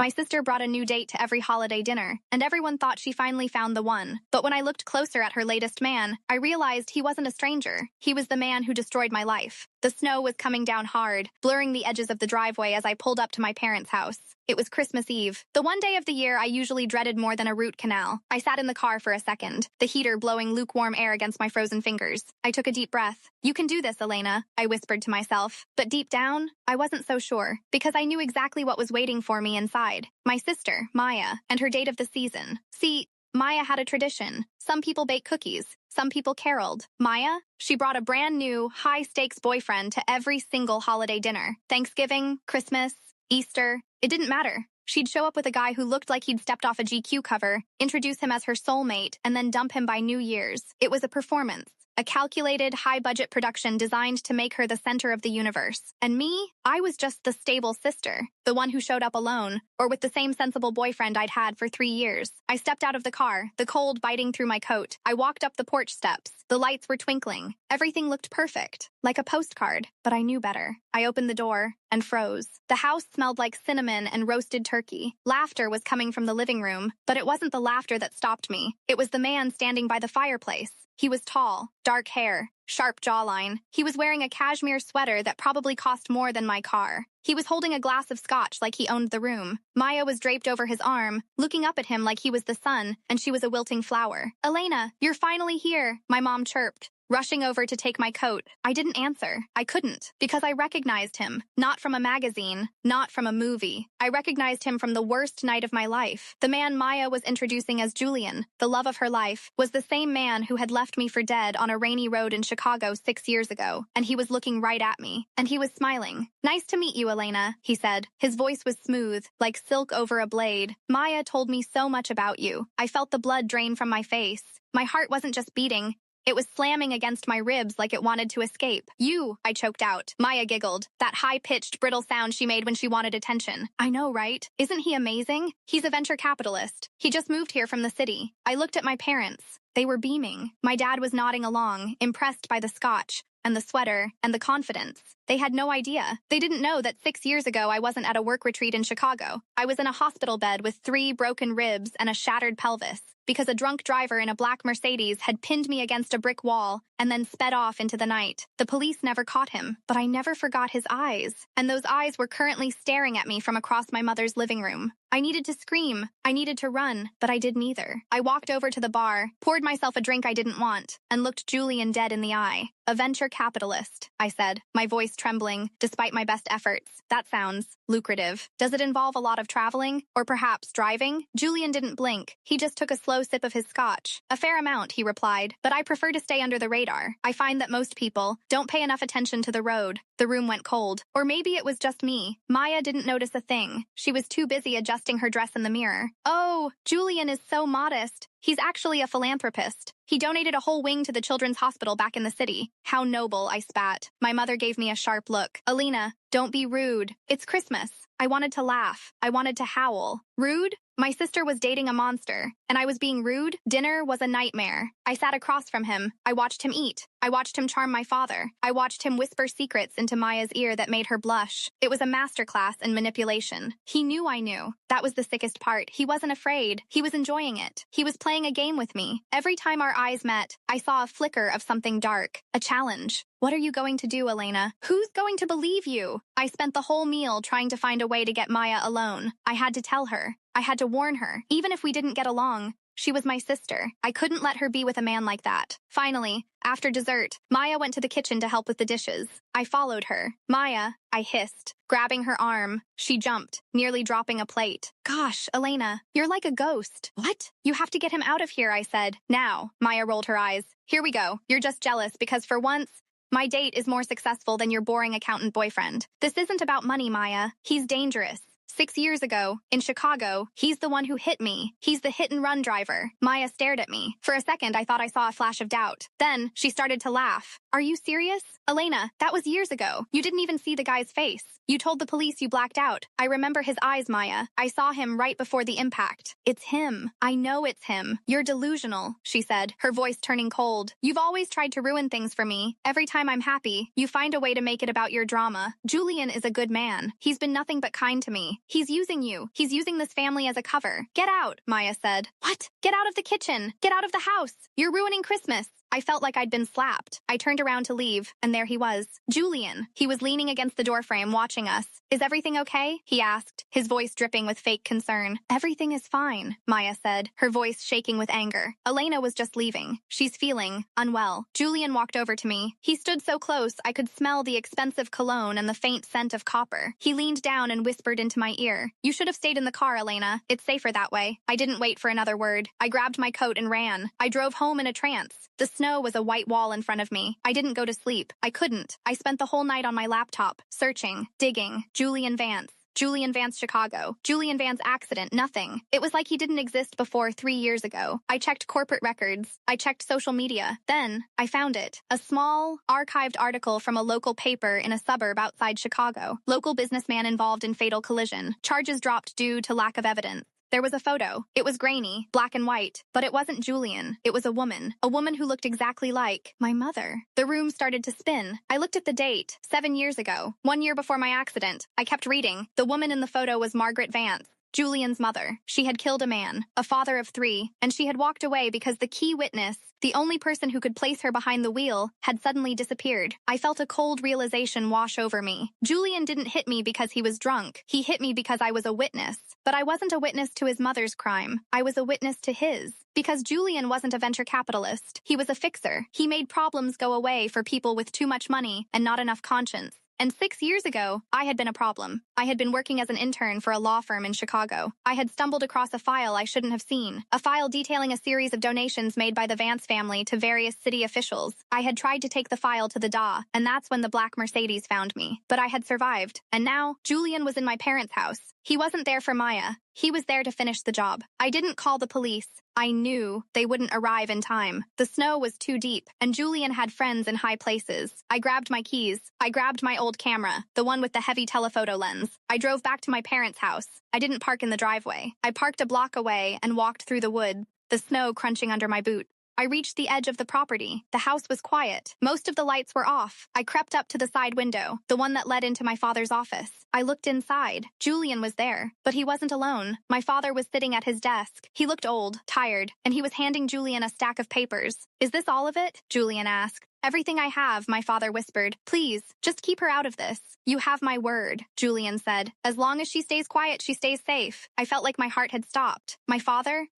My sister brought a new date to every holiday dinner, and everyone thought she finally found the one. But when I looked closer at her latest man, I realized he wasn't a stranger. He was the man who destroyed my life. The snow was coming down hard, blurring the edges of the driveway as I pulled up to my parents' house. It was Christmas Eve, the one day of the year I usually dreaded more than a root canal. I sat in the car for a second, the heater blowing lukewarm air against my frozen fingers. I took a deep breath. "You can do this, Elena," I whispered to myself. But deep down, I wasn't so sure, because I knew exactly what was waiting for me inside. My sister, Maya, and her date of the season. See, Maya had a tradition. Some people bake cookies. Some people caroled. Maya? She brought a brand new, high-stakes boyfriend to every single holiday dinner. Thanksgiving, Christmas, Easter. It didn't matter. She'd show up with a guy who looked like he'd stepped off a GQ cover, introduce him as her soulmate, and then dump him by New Year's. It was a performance. A calculated, high-budget production designed to make her the center of the universe. And me? I was just the stable sister, the one who showed up alone, or with the same sensible boyfriend I'd had for 3 years. I stepped out of the car, the cold biting through my coat. I walked up the porch steps. The lights were twinkling. Everything looked perfect, like a postcard, but I knew better. I opened the door and froze. The house smelled like cinnamon and roasted turkey. Laughter was coming from the living room, but it wasn't the laughter that stopped me. It was the man standing by the fireplace. He was tall, dark hair, sharp jawline. He was wearing a cashmere sweater that probably cost more than my car. He was holding a glass of scotch like he owned the room. Maya was draped over his arm, looking up at him like he was the sun, and she was a wilting flower. "Elena, you're finally here," my mom chirped, rushing over to take my coat. I didn't answer. I couldn't, because I recognized him. Not from a magazine, not from a movie. I recognized him from the worst night of my life. The man Maya was introducing as Julian, the love of her life, was the same man who had left me for dead on a rainy road in Chicago 6 years ago, and he was looking right at me, and he was smiling. "Nice to meet you, Elena," he said. His voice was smooth, like silk over a blade. "Maya told me so much about you." I felt the blood drain from my face. My heart wasn't just beating. It was slamming against my ribs like it wanted to escape. "You," I choked out. Maya giggled, that high-pitched, brittle sound she made when she wanted attention. "I know, right? Isn't he amazing? He's a venture capitalist. He just moved here from the city." I looked at my parents. They were beaming. My dad was nodding along, impressed by the scotch, and the sweater, and the confidence. They had no idea. They didn't know that 6 years ago I wasn't at a work retreat in Chicago. I was in a hospital bed with 3 broken ribs and a shattered pelvis, because a drunk driver in a black Mercedes had pinned me against a brick wall and then sped off into the night. The police never caught him, but I never forgot his eyes, and those eyes were currently staring at me from across my mother's living room. I needed to scream. I needed to run, but I did neither. I walked over to the bar, poured myself a drink I didn't want, and looked Julian dead in the eye. "A venture capitalist," I said, my voice trembling, despite my best efforts. "That sounds lucrative. Does it involve a lot of traveling? Or perhaps driving?" Julian didn't blink. He just took a slow sip of his scotch. "A fair amount," he replied, "but I prefer to stay under the radar. I find that most people don't pay enough attention to the road." The room went cold. Or maybe it was just me. Maya didn't notice a thing. She was too busy adjusting her dress in the mirror. "Oh, Julian is so modest. He's actually a philanthropist. He donated a whole wing to the children's hospital back in the city." "How noble," I spat. My mother gave me a sharp look. "Elena, don't be rude. It's Christmas." I wanted to laugh. I wanted to howl. Rude? My sister was dating a monster, and I was being rude? Dinner was a nightmare. I sat across from him. I watched him eat. I watched him charm my father. I watched him whisper secrets into Maya's ear that made her blush. It was a masterclass in manipulation. He knew I knew. That was the sickest part. He wasn't afraid. He was enjoying it. He was playing a game with me. Every time our eyes met, I saw a flicker of something dark, a challenge. "What are you going to do, Elena? Who's going to believe you?" I spent the whole meal trying to find a way to get Maya alone. I had to tell her. I had to warn her. Even if we didn't get along, she was my sister. I couldn't let her be with a man like that. Finally, after dessert, Maya went to the kitchen to help with the dishes. I followed her. "Maya," I hissed, grabbing her arm. She jumped, nearly dropping a plate. "Gosh, Elena, you're like a ghost." "What?" "You have to get him out of here," I said. "Now." Maya rolled her eyes. "Here we go. You're just jealous because for once, my date is more successful than your boring accountant boyfriend. This isn't about money, Maya. He's dangerous. 6 years ago, in Chicago, he's the one who hit me. He's the hit-and-run driver." Maya stared at me. For a second, I thought I saw a flash of doubt. Then, she started to laugh. Are you serious? Elena, that was years ago. You didn't even see the guy's face. You told the police you blacked out. I remember his eyes, Maya. I saw him right before the impact. It's him. I know it's him. You're delusional, she said, her voice turning cold. You've always tried to ruin things for me. Every time I'm happy, you find a way to make it about your drama. Julian is a good man. He's been nothing but kind to me. He's using you. He's using this family as a cover. Get out, Maya said. What? Get out of the kitchen. Get out of the house. You're ruining Christmas. I felt like I'd been slapped. I turned around to leave, and there he was. Julian. He was leaning against the doorframe, watching us. Is everything okay? He asked, his voice dripping with fake concern. Everything is fine, Maya said, her voice shaking with anger. Elena was just leaving. She's feeling unwell. Julian walked over to me. He stood so close I could smell the expensive cologne and the faint scent of copper. He leaned down and whispered into my ear. You should have stayed in the car, Elena. It's safer that way. I didn't wait for another word. I grabbed my coat and ran. I drove home in a trance. The snow was a white wall in front of me. I didn't go to sleep. I couldn't. I spent the whole night on my laptop, searching, digging. Julian Vance. Julian Vance, Chicago. Julian Vance accident, nothing. It was like he didn't exist before 3 years ago. I checked corporate records. I checked social media. Then, I found it. A small, archived article from a local paper in a suburb outside Chicago. Local businessman involved in fatal collision. Charges dropped due to lack of evidence. There was a photo. It was grainy, black and white, but it wasn't Julian. It was a woman who looked exactly like my mother. The room started to spin. I looked at the date, 7 years ago, 1 year before my accident. I kept reading. The woman in the photo was Margaret Vance, Julian's mother. She had killed a man, a father of 3, and she had walked away because the key witness, the only person who could place her behind the wheel, had suddenly disappeared. I felt a cold realization wash over me. Julian didn't hit me because he was drunk. He hit me because I was a witness. But I wasn't a witness to his mother's crime. I was a witness to his. Because Julian wasn't a venture capitalist. He was a fixer. He made problems go away for people with too much money and not enough conscience. And 6 years ago, I had been a problem. I had been working as an intern for a law firm in Chicago. I had stumbled across a file I shouldn't have seen, a file detailing a series of donations made by the Vance family to various city officials. I had tried to take the file to the DA, and that's when the black Mercedes found me. But I had survived. And now, Julian was in my parents' house. He wasn't there for Maya. He was there to finish the job. I didn't call the police. I knew they wouldn't arrive in time. The snow was too deep, and Julian had friends in high places. I grabbed my keys. I grabbed my old camera, the one with the heavy telephoto lens. I drove back to my parents' house. I didn't park in the driveway. I parked a block away and walked through the woods, the snow crunching under my boots. I reached the edge of the property. The house was quiet. Most of the lights were off. I crept up to the side window, the one that led into my father's office. I looked inside. Julian was there, but he wasn't alone. My father was sitting at his desk. He looked old, tired, and he was handing Julian a stack of papers. Is this all of it? Julian asked. Everything I have, my father whispered. Please, just keep her out of this. You have my word, Julian said. As long as she stays quiet, she stays safe. I felt like my heart had stopped. My father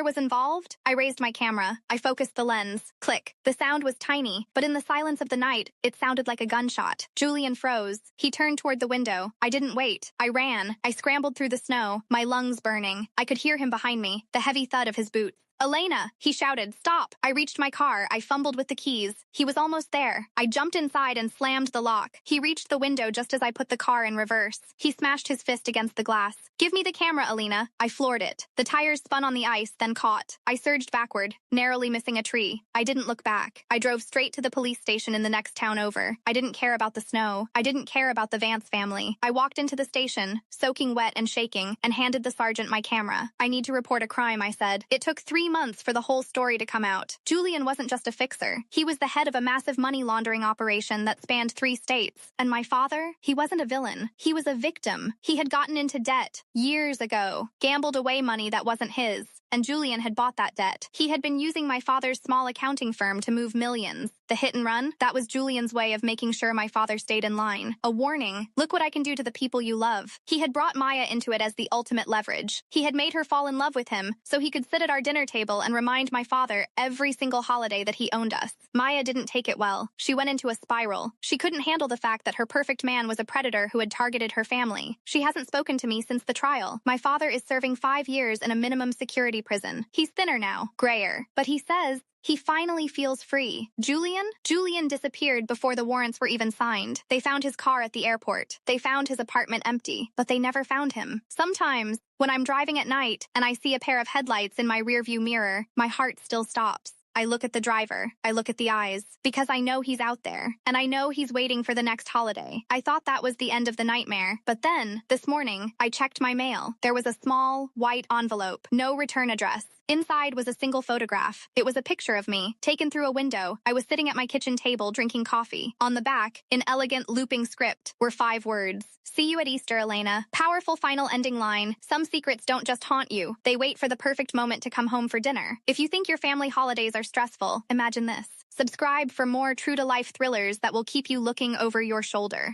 was involved? I raised my camera. I focused the lens. Click. The sound was tiny, but in the silence of the night, it sounded like a gunshot. Julian froze. He turned toward the window. I didn't wait. I ran. I scrambled through the snow, my lungs burning. I could hear him behind me, the heavy thud of his boots. Elena, he shouted, stop. I reached my car. I fumbled with the keys. He was almost there. I jumped inside and slammed the lock. He reached the window just as I put the car in reverse. He smashed his fist against the glass. Give me the camera, Elena. I floored it. The tires spun on the ice, then caught. I surged backward, narrowly missing a tree. I didn't look back. I drove straight to the police station in the next town over. I didn't care about the snow. I didn't care about the Vance family. I walked into the station, soaking wet and shaking, and handed the sergeant my camera. I need to report a crime, I said. It took 3 months for the whole story to come out. Julian wasn't just a fixer. He was the head of a massive money laundering operation that spanned 3 states. And my father? He wasn't a villain. He was a victim. He had gotten into debt years ago, gambled away money that wasn't his. And Julian had bought that debt. He had been using my father's small accounting firm to move millions. The hit and run, that was Julian's way of making sure my father stayed in line. A warning, look what I can do to the people you love. He had brought Maya into it as the ultimate leverage. He had made her fall in love with him, so he could sit at our dinner table and remind my father every single holiday that he owned us. Maya didn't take it well. She went into a spiral. She couldn't handle the fact that her perfect man was a predator who had targeted her family. She hasn't spoken to me since the trial. My father is serving 5 years in a minimum security prison. He's thinner now, grayer, but he says he finally feels free. Julian disappeared before the warrants were even signed. They found his car at the airport. They found his apartment empty, but they never found him. Sometimes, when I'm driving at night and I see a pair of headlights in my rearview mirror, my heart still stops. I look at the driver. I look at the eyes. Because I know he's out there. And I know he's waiting for the next holiday. I thought that was the end of the nightmare. But then, this morning, I checked my mail. There was a small, white envelope. No return address. Inside was a single photograph. It was a picture of me, taken through a window. I was sitting at my kitchen table drinking coffee. On the back, in elegant looping script, were 5 words. See you at Easter, Elena. Powerful final ending line. Some secrets don't just haunt you. They wait for the perfect moment to come home for dinner. If you think your family holidays are stressful, imagine this. Subscribe for more true-to-life thrillers that will keep you looking over your shoulder.